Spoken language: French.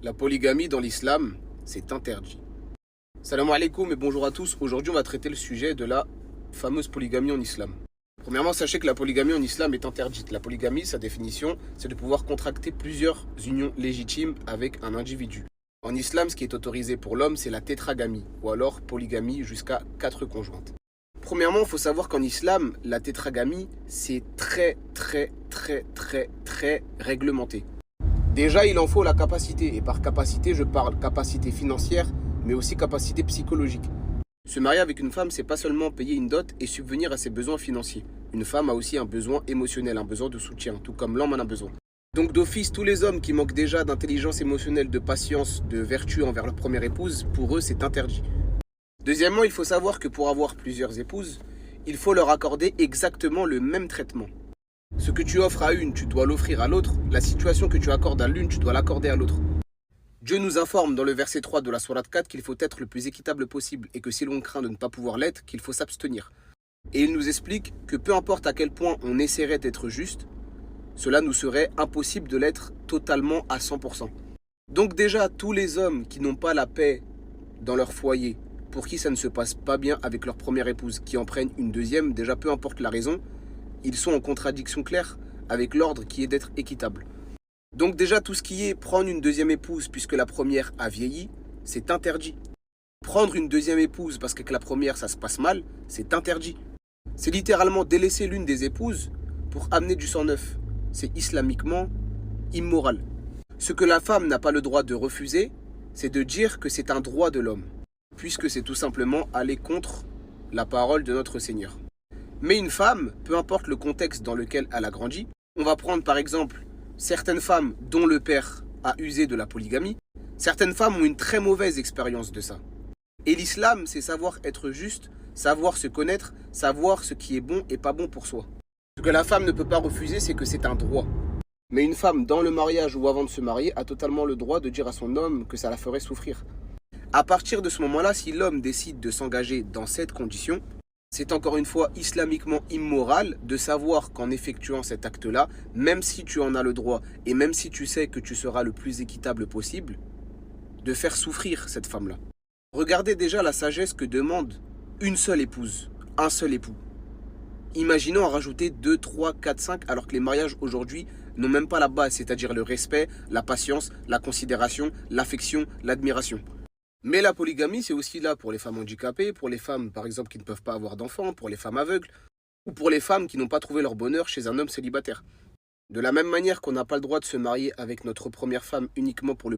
La polygamie dans l'islam, c'est interdit. Salam alaikum et bonjour à tous. Aujourd'hui, on va traiter le sujet de la fameuse polygamie en islam. Premièrement, sachez que la polygamie en islam est interdite. La polygamie, sa définition, c'est de pouvoir contracter plusieurs unions légitimes avec un individu. En islam, ce qui est autorisé pour l'homme, c'est la tétragamie, ou alors polygamie jusqu'à 4 conjointes. Premièrement, il faut savoir qu'en islam, la tétragamie, c'est très réglementé. Déjà, il en faut la capacité, et par capacité, je parle capacité financière, mais aussi capacité psychologique. Se marier avec une femme, c'est pas seulement payer une dot et subvenir à ses besoins financiers. Une femme a aussi un besoin émotionnel, un besoin de soutien, tout comme l'homme en a besoin. Donc d'office, tous les hommes qui manquent déjà d'intelligence émotionnelle, de patience, de vertu envers leur première épouse, pour eux, c'est interdit. Deuxièmement, il faut savoir que pour avoir plusieurs épouses, il faut leur accorder exactement le même traitement. Ce que tu offres à une, tu dois l'offrir à l'autre. La situation que tu accordes à l'une, tu dois l'accorder à l'autre. Dieu nous informe dans le verset 3 de la sourate 4 qu'il faut être le plus équitable possible et que si l'on craint de ne pas pouvoir l'être, qu'il faut s'abstenir. Et il nous explique que peu importe à quel point on essaierait d'être juste, cela nous serait impossible de l'être totalement à 100%. Donc déjà, tous les hommes qui n'ont pas la paix dans leur foyer, pour qui ça ne se passe pas bien avec leur première épouse, qui en prennent une deuxième, déjà peu importe la raison, ils sont en contradiction claire avec l'ordre qui est d'être équitable. Donc déjà, tout ce qui est prendre une deuxième épouse puisque la première a vieilli, c'est interdit. Prendre une deuxième épouse parce qu'avec la première ça se passe mal, c'est interdit. C'est littéralement délaisser l'une des épouses pour amener du sang neuf. C'est islamiquement immoral. Ce que la femme n'a pas le droit de refuser, c'est de dire que c'est un droit de l'homme, puisque c'est tout simplement aller contre la parole de notre Seigneur. Mais une femme, peu importe le contexte dans lequel elle a grandi, on va prendre par exemple certaines femmes dont le père a usé de la polygamie, certaines femmes ont une très mauvaise expérience de ça. Et l'islam, c'est savoir être juste, savoir se connaître, savoir ce qui est bon et pas bon pour soi. Ce que la femme ne peut pas refuser, c'est que c'est un droit. Mais une femme dans le mariage ou avant de se marier a totalement le droit de dire à son homme que ça la ferait souffrir. À partir de ce moment-là, si l'homme décide de s'engager dans cette condition, c'est encore une fois islamiquement immoral de savoir qu'en effectuant cet acte-là, même si tu en as le droit et même si tu sais que tu seras le plus équitable possible, de faire souffrir cette femme-là. Regardez déjà la sagesse que demande une seule épouse, un seul époux. Imaginons en rajouter 2, 3, 4, 5, alors que les mariages aujourd'hui n'ont même pas la base, c'est-à-dire le respect, la patience, la considération, l'affection, l'admiration. Mais la polygamie, c'est aussi là pour les femmes handicapées, pour les femmes, par exemple, qui ne peuvent pas avoir d'enfants, pour les femmes aveugles, ou pour les femmes qui n'ont pas trouvé leur bonheur chez un homme célibataire. De la même manière qu'on n'a pas le droit de se marier avec notre première femme uniquement pour le